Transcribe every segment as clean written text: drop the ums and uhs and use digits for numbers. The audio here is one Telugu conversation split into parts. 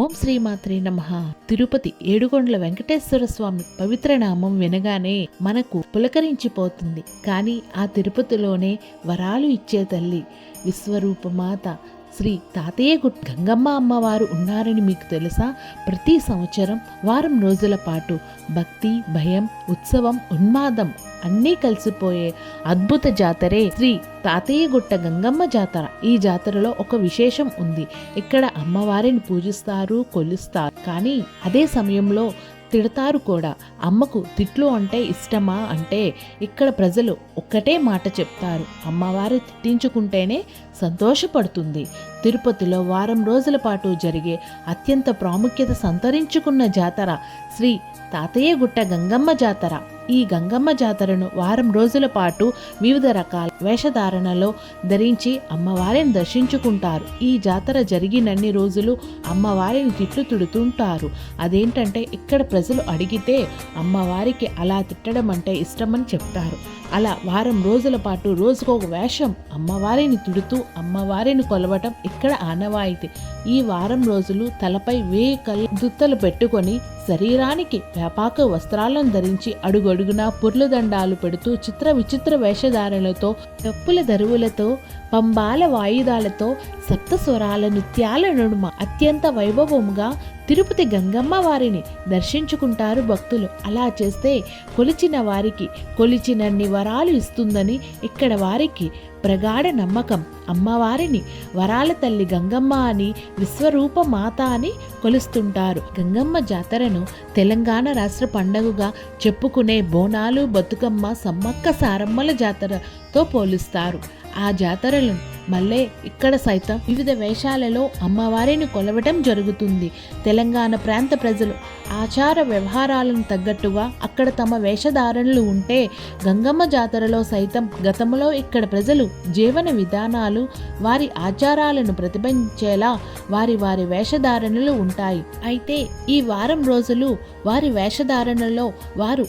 ఓం శ్రీమాత్రే నమః. తిరుపతి ఏడుకొండల వెంకటేశ్వర స్వామి పవిత్ర నామం వినగానే మనకు పులకరించిపోతుంది. కానీ ఆ తిరుపతిలోనే వరాలు ఇచ్చే తల్లి విశ్వరూపమాత శ్రీ తాతయ్యగుట్ట గంగమ్మ అమ్మవారు ఉన్నారని మీకు తెలుసా? ప్రతి సంవత్సరం వారం రోజుల పాటు భక్తి, భయం, ఉత్సవం, ఉన్మాదం అన్నీ కలిసిపోయే అద్భుత జాతరే శ్రీ తాతయ్యగుట్ట గంగమ్మ జాతర. ఈ జాతరలో ఒక విశేషం ఉంది. ఇక్కడ అమ్మవారిని పూజిస్తారు, కొలుస్తారు. కానీ అదే సమయంలో తిడతారు కూడా. అమ్మకు తిట్లు అంటే ఇష్టమా అంటే ఇక్కడ ప్రజలు ఒక్కటే మాట చెప్తారు, అమ్మవారు తిట్టించుకుంటేనే సంతోషపడుతుంది. తిరుపతిలో వారం రోజుల పాటు జరిగే అత్యంత ప్రాముఖ్యత సంతరించుకున్న జాతర శ్రీ తాతయ్యగుట్ట గంగమ్మ జాతర. ఈ గంగమ్మ జాతరను వారం రోజుల పాటు వివిధ రకాల వేషధారణలో ధరించి అమ్మవారిని దర్శించుకుంటారు. ఈ జాతర జరిగినన్ని రోజులు అమ్మవారిని తిట్లు తిడుతుంటారు. అదేంటంటే ఇక్కడ ప్రజలు అడిగితే అమ్మవారికి అలా తిట్టడం అంటే ఇష్టమని చెప్తారు. అలా వారం రోజుల పాటు రోజుకొక వేషం అమ్మవారిని తిడుతూ అమ్మవారిని కొలవటం ఇక్కడ ఆనవాయితీ. ఈ వారం రోజులు తలపై 1000 కళ్ళ దుత్తలు పెట్టుకొని శరీరానికి వ్యాపాక వస్త్రాలను ధరించి అడుగడుగునా పుర్లు దండాలు పెడుతూ చిత్ర విచిత్ర వేషధారణలతో, డప్పుల దరువులతో, పంబాల వాయిదాలతో, సప్తస్వరాల నృత్యాల నడుమ అత్యంత వైభవముగా తిరుపతి గంగమ్మ వారిని దర్శించుకుంటారు భక్తులు. అలా చేస్తే కొలిచిన వారికి కొలిచినన్ని వరాలు ఇస్తుందని ఇక్కడ వారికి ప్రగాఢ నమ్మకం. అమ్మవారిని వరాల తల్లి గంగమ్మ అని, విశ్వరూప మాత అని కొలుస్తుంటారు. గంగమ్మ జాతరను తెలంగాణ రాష్ట్ర పండుగగా చెప్పుకునే బోనాలు, బతుకమ్మ, సమ్మక్క సారమ్మల జాతరతో పోలుస్తారు. ఆ జాతరలను మళ్ళీ ఇక్కడ సైతం వివిధ వేషాలలో అమ్మవారిని కొలవటం జరుగుతుంది. తెలంగాణ ప్రాంత ప్రజలు ఆచార వ్యవహారాలను తగ్గట్టుగా అక్కడ తమ వేషధారణలు ఉంటే, గంగమ్మ జాతరలో సైతం గతంలో ఇక్కడ ప్రజలు జీవన విధానాలు, వారి ఆచారాలను ప్రతిబింబించేలా వారి వారి వేషధారణలు ఉంటాయి. అయితే ఈ వారం రోజులు వారి వేషధారణలో వారు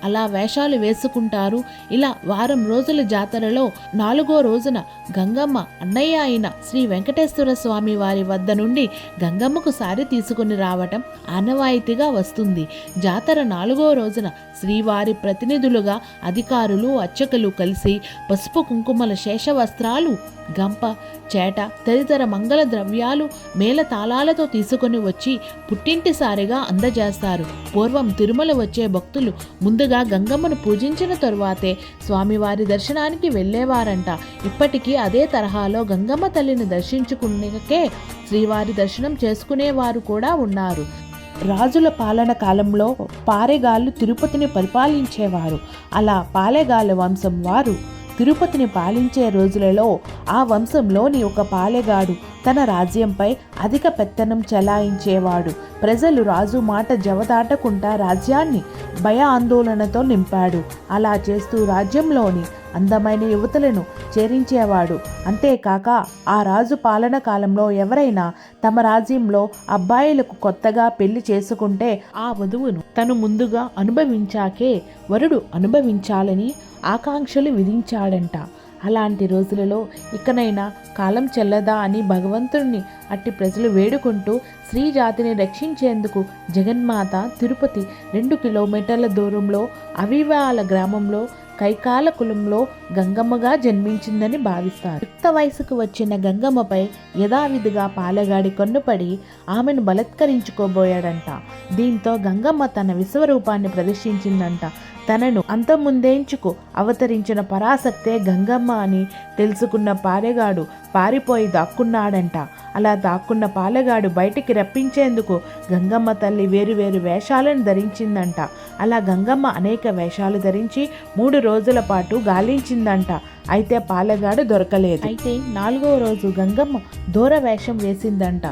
అలా వేషాలు వేసుకుంటారు? ఇలా వారం రోజుల జాతరలో 4వ రోజున గంగమ్మ అన్నయ్య అయిన శ్రీ వెంకటేశ్వర స్వామి వారి వద్ద నుండి గంగమ్మకు సారి తీసుకుని రావటం ఆనవాయితీగా వస్తుంది. జాతర 4వ రోజున శ్రీవారి ప్రతినిధులుగా అధికారులు, అర్చకులు కలిసి పసుపు కుంకుమల శేష వస్త్రాలు, గంప, చేట తదితర మంగళ ద్రవ్యాలు మేళ తాళాలతో తీసుకొని వచ్చి పుట్టింటి సారిగా అందజేస్తారు. పూర్వం తిరుమల వచ్చే భక్తులు ముందుగా గంగమ్మను పూజించిన తరువాతే స్వామివారి దర్శనానికి వెళ్ళేవారంట. ఇప్పటికీ అదే తరహాలో గంగమ్మ తల్లిని దర్శించుకునేకే శ్రీవారి దర్శనం చేసుకునేవారు కూడా ఉన్నారు. రాజుల పాలన కాలంలో పాలెగాళ్ళు తిరుపతిని పరిపాలించేవారు. అలా పాలెగాళ్ళ వంశం వారు తిరుపతిని పాలించే రోజులలో ఆ వంశంలోని ఒక పాలెగాడు తన రాజ్యంపై అధిక పెత్తనం చెలాయించేవాడు. ప్రజలు రాజు మాట జవదాటకుండా రాజ్యాన్ని భయ ఆందోళనతో నింపాడు. అలా చేస్తూ రాజ్యంలోని అందమైన యువతులను చేరించేవాడు. అంతేకాక ఆ రాజు పాలన కాలంలో ఎవరైనా తమ రాజ్యంలో అబ్బాయిలకు కొత్తగా పెళ్లి చేసుకుంటే ఆ వధువును తను ముందుగా అనుభవించాకే వరుడు అనుభవించాలని ఆకాంక్షలు విధించాడంట. అలాంటి రోజులలో ఇకనైనా కాలం చెల్లదా అని భగవంతుడిని అట్టి ప్రజలు వేడుకుంటూ స్త్రీ జాతిని రక్షించేందుకు జగన్మాత తిరుపతి 2 కిలోమీటర్ల దూరంలో అవివాల గ్రామంలో కైకాల కులంలో గంగమ్మగా జన్మించిందని భావిస్తారు. యుక్త వయసుకు వచ్చిన గంగమ్మపై యథావిధిగా పాలెగాడి కన్నుపడి ఆమెను బలత్కరించుకోబోయాడంట. దీంతో గంగమ్మ తన విశ్వరూపాన్ని ప్రదర్శించిందంట. తనను అంతముందేంచుకు అవతరించిన పరాశక్తే గంగమ్మ అని తెలుసుకున్న పాలెగాడు పారిపోయి దాక్కున్నాడంట. అలా దాక్కున్న పాలెగాడు బయటికి రప్పించేందుకు గంగమ్మ తల్లి వేరువేరు వేషాలను ధరించిందంట. అలా గంగమ్మ అనేక వేషాలు ధరించి 3 రోజుల పాటు గాలించిందంట. అయితే పాలెగాడు దొరకలేదు. అయితే 4వ రోజు గంగమ్మ దొర వేషం వేసిందంట.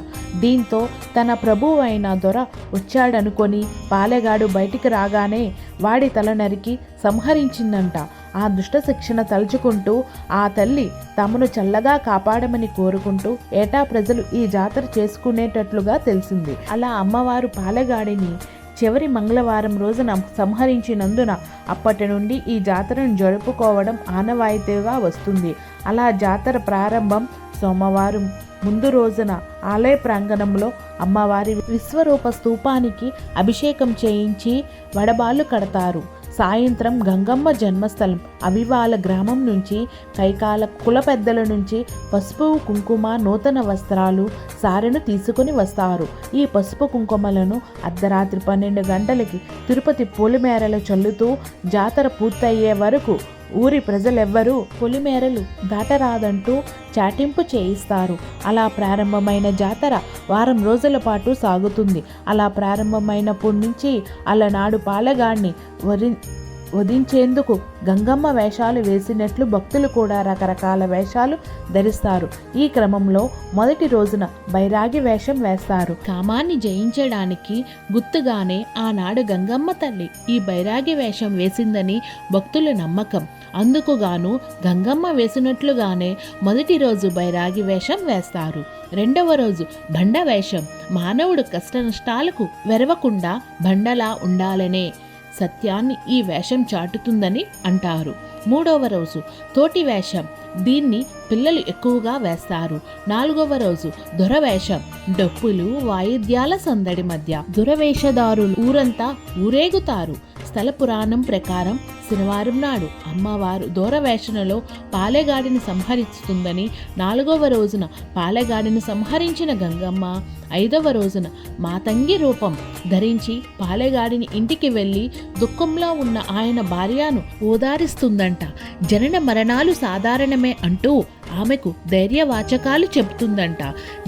దీంతో తన ప్రభువు అయిన దొర వచ్చాడనుకొని పాలెగాడు బయటికి రాగానే వాడి తల నరికి సంహరించిందంట. ఆ దుష్ట శిక్షణ తలుచుకుంటూ ఆ తల్లి తమను చల్లగా కాపాడమని కోరుకుంటూ ఏటా ప్రజలు ఈ జాతర చేసుకునేటట్లుగా తెలిసింది. అలా అమ్మవారు పాలెగాడిని చివరి మంగళవారం రోజున సంహరించినందున అప్పటి నుండి ఈ జాతరను జరుపుకోవడం ఆనవాయితీగా వస్తుంది. అలా జాతర ప్రారంభం సోమవారం ముందు రోజున ఆలయ ప్రాంగణంలో అమ్మవారి విశ్వరూప స్తూపానికి అభిషేకం చేయించి వడబాళ్ళు కడతారు. సాయంత్రం గంగమ్మ జన్మస్థలం అవివాల గ్రామం నుంచి కైకాల కుల పెద్దల నుంచి పసుపు కుంకుమ నూతన వస్త్రాలు సారెను తీసుకుని వస్తారు. ఈ పసుపు కుంకుమలను అర్ధరాత్రి 12 గంటలకి తిరుపతి పొలిమేరలు చల్లుతూ జాతర పూర్తయ్యే వరకు ఊరి ప్రజలెవ్వరూ పొలిమేరలు దాటరాదంటూ చాటింపు చేయిస్తారు. అలా ప్రారంభమైన జాతర వారం రోజుల పాటు సాగుతుంది. అలా ప్రారంభమైనప్పటి నుంచి అలనాడు పాలగాడిని వధించేందుకు గంగమ్మ వేషాలు వేసినట్లు భక్తులు కూడా రకరకాల వేషాలు ధరిస్తారు. ఈ క్రమంలో మొదటి రోజున బైరాగి వేషం వేస్తారు. కామాన్ని జయించడానికి గుర్తుగానే ఆనాడు గంగమ్మ తల్లి ఈ బైరాగి వేషం వేసిందని భక్తుల నమ్మకం. అందుకుగాను గంగమ్మ వేసినట్లుగానే మొదటి రోజు బైరాగి వేషం వేస్తారు. రెండవ రోజు బండ వేషం. మానవుడు కష్టనష్టాలకు వెరవకుండా బండలా ఉండాలనే సత్యాన్ని ఈ వేషం చాటుతుందని అంటారు. మూడవ రోజు తోటి వేషం. దీన్ని పిల్లలు ఎక్కువగా వేస్తారు. నాలుగవ రోజు దొరవేషం. డప్పులు వాయిద్యాల సందడి మధ్య దురవేషధారులు ఊరంతా ఊరేగుతారు. స్థల పురాణం ప్రకారం శనివారం నాడు అమ్మవారు దూరవేషణలో పాలెగాడిని సంహరిస్తుందని, 4వ రోజున పాలెగాడిని సంహరించిన గంగమ్మ 5వ రోజున మాతంగి రూపం ధరించి పాలెగాడిని ఇంటికి వెళ్ళి దుఃఖంలో ఉన్న ఆయన భార్యను ఓదారిస్తుందంట. జనన మరణాలు సాధారణమే అంటూ ఆమెకు ధైర్యవాచకాలు చెబుతుందంట.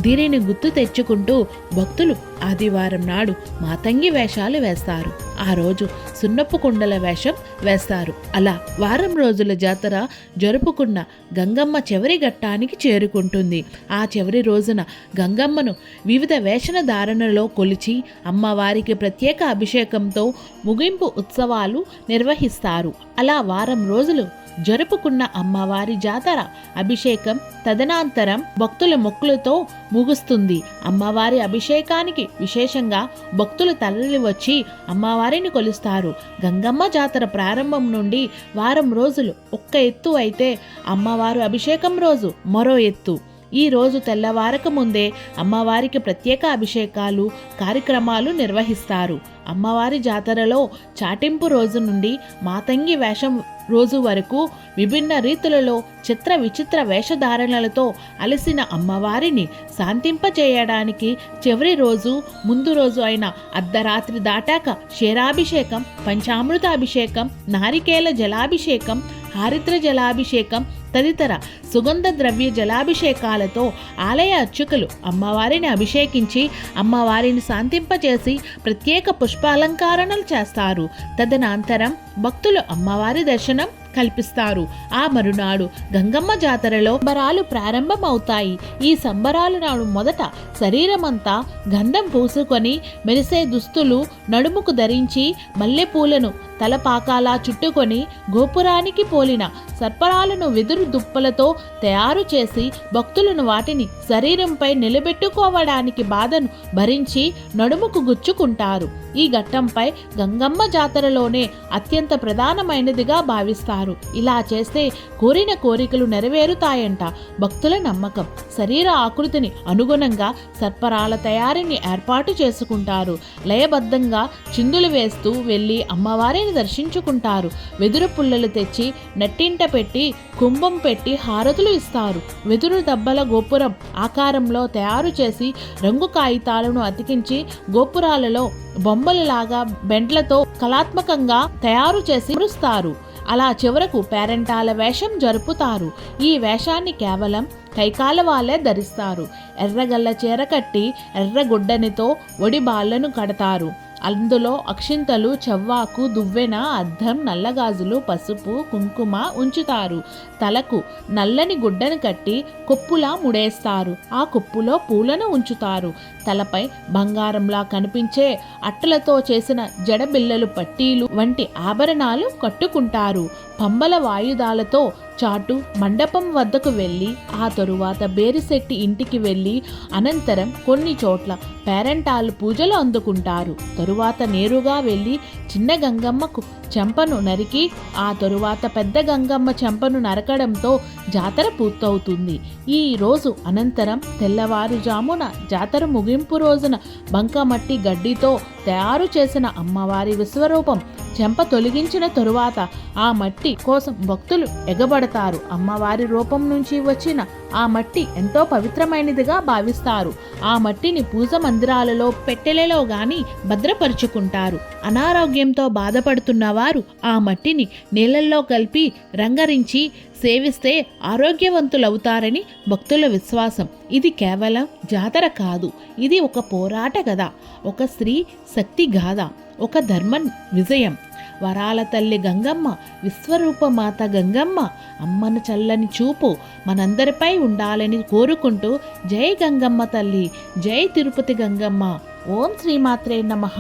దీనిని గుర్తు తెచ్చుకుంటూ భక్తులు ఆదివారం నాడు మాతంగి వేషాలు వేస్తారు. ఆ రోజు సున్నపు కుండల వేషం వేస్తారు. అలా వారం రోజుల జాతర జరుపుకున్న గంగమ్మ చివరి ఘట్టానికి చేరుకుంటుంది. ఆ చివరి రోజున గంగమ్మను వివిధ వేషణ ధారణలో కొలిచి అమ్మవారికి ప్రత్యేక అభిషేకంతో ముగింపు ఉత్సవాలు నిర్వహిస్తారు. అలా వారం రోజులు జరుపుకున్న అమ్మవారి జాతర అభిషేకం తదనంతరం భక్తుల మొక్కులతో ముగుస్తుంది. అమ్మవారి అభిషేకానికి విశేషంగా భక్తులు తరలి వచ్చి అమ్మవారిని కొలుస్తారు. గంగమ్మ జాతర ప్రారంభం నుండి వారం రోజులు ఒక్క ఎత్తు అయితే అమ్మవారు అభిషేకం రోజు మరో ఎత్తు. ఈ రోజు తెల్లవారక ముందే అమ్మవారికి ప్రత్యేక అభిషేకాలు కార్యక్రమాలు నిర్వహిస్తారు. అమ్మవారి జాతరలో చాటింపు రోజు నుండి మాతంగి వేషం రోజు వరకు విభిన్న రీతులలో చిత్ర విచిత్ర వేషధారణలతో అలసిన అమ్మవారిని శాంతింపచేయడానికి చివరి రోజు ముందు రోజు అయిన అర్ధరాత్రి దాటాక క్షీరాభిషేకం, పంచామృత అభిషేకం, నారికేల జలాభిషేకం, హారిద్ర జలాభిషేకం తదితర సుగంధ ద్రవ్య జలాభిషేకాలతో ఆలయ అర్చకులు అమ్మవారిని అభిషేకించి అమ్మవారిని శాంతింపచేసి ప్రత్యేక పుష్పాలంకరణలు చేస్తారు. తదనంతరం భక్తులు అమ్మవారి దర్శనం కల్పిస్తారు. ఆ మరునాడు గంగమ్మ జాతరలో సంబరాలు ప్రారంభమవుతాయి. ఈ సంబరాల నాడు మొదట శరీరమంతా గంధం పూసుకొని మెరిసే దుస్తులు నడుముకు ధరించి మల్లెపూలను తలపాకాలా చుట్టుకొని గోపురానికి పోలిన సర్పరాలను వెదురు దుప్పలతో తయారు చేసి భక్తులను వాటిని శరీరంపై నిలబెట్టుకోవడానికి బాధను భరించి నడుముకు గుచ్చుకుంటారు. ఈ ఘట్టంపై గంగమ్మ జాతరలోనే అత్యంత ప్రధానమైనదిగా భావిస్తారు. ఇలా చేస్తే కోరిన కోరికలు నెరవేరుతాయంట భక్తుల నమ్మకం. శరీర ఆకృతిని అనుగుణంగా సర్పరాల తయారీని ఏర్పాటు చేసుకుంటారు. లయబద్ధంగా చిందులు వేస్తూ వెళ్ళి అమ్మవారిని దర్శించుకుంటారు. వెదురు పుల్లలు తెచ్చి నెట్టింట పెట్టి కుంభం పెట్టి హారతులు ఇస్తారు. వెదురు దబ్బల గోపురం ఆకారంలో తయారు చేసి రంగు కాగితాలను అతికించి గోపురాలలో బొమ్మలలాగా బెండ్లతో కళాత్మకంగా తయారు చేసి మురుస్తారు. అలా చివరకు పేరంటాల వేషం జరుపుతారు. ఈ వేషాన్ని కేవలం కైకాల వాళ్ళే ధరిస్తారు. ఎర్రగల్ల చీర కట్టి ఎర్రగుడ్డనితో ఒడి బాళ్లను కడతారు. అందులో అక్షింతలు, చెవ్వాకు, దువ్వెన, అద్దం, నల్లగాజులు, పసుపు, కుంకుమ ఉంచుతారు. తలకు నల్లని గుడ్డను కట్టి కొప్పులా ముడేస్తారు. ఆ కొప్పులో పూలను ఉంచుతారు. తలపై బంగారంలా కనిపించే అట్టలతో చేసిన జడబిళ్ళలు, పట్టీలు వంటి ఆభరణాలు కట్టుకుంటారు. పంబల వాయుధాలతో చాటు మండపం వద్దకు వెళ్ళి ఆ తరువాత బేరిశెట్టి ఇంటికి వెళ్ళి అనంతరం కొన్ని చోట్ల పేరంటాలు పూజలు అందుకుంటారు. తరువాత నేరుగా వెళ్ళి చిన్న గంగమ్మకు చెంపను నరికి ఆ తరువాత పెద్ద గంగమ్మ చెంపను నరకడంతో జాతర పూర్తవుతుంది. ఈ రోజు అనంతరం తెల్లవారుజామున జాతర ముగింపు రోజున బంకమట్టి గడ్డితో తయారు చేసిన అమ్మవారి విశ్వరూపం చెంప తొలగించిన తరువాత ఆ మట్టి కోసం భక్తులు ఎగబడతారు. అమ్మవారి రూపం నుంచి వచ్చిన ఆ మట్టి ఎంతో పవిత్రమైనదిగా భావిస్తారు. ఆ మట్టిని పూజ మందిరాలలో పెట్టెలలో గాని భద్రపరుచుకుంటారు. అనారోగ్యంతో బాధపడుతున్న వారు ఆ మట్టిని నీళ్ళల్లో కలిపి రంగరించి సేవిస్తే ఆరోగ్యవంతులవుతారని భక్తుల విశ్వాసం. ఇది కేవలం జాతర కాదు, ఇది ఒక పోరాట కథ, ఒక స్త్రీ శక్తి గాథ, ఒక ధర్మ విజయం. వరాల తల్లి గంగమ్మ, విశ్వరూపమాత గంగమ్మ అమ్మను చల్లని చూపు మనందరిపై ఉండాలని కోరుకుంటూ జై గంగమ్మ తల్లి, జై తిరుపతి గంగమ్మ. ఓం శ్రీమాత్రే నమః.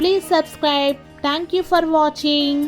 Please subscribe. Thank you for watching.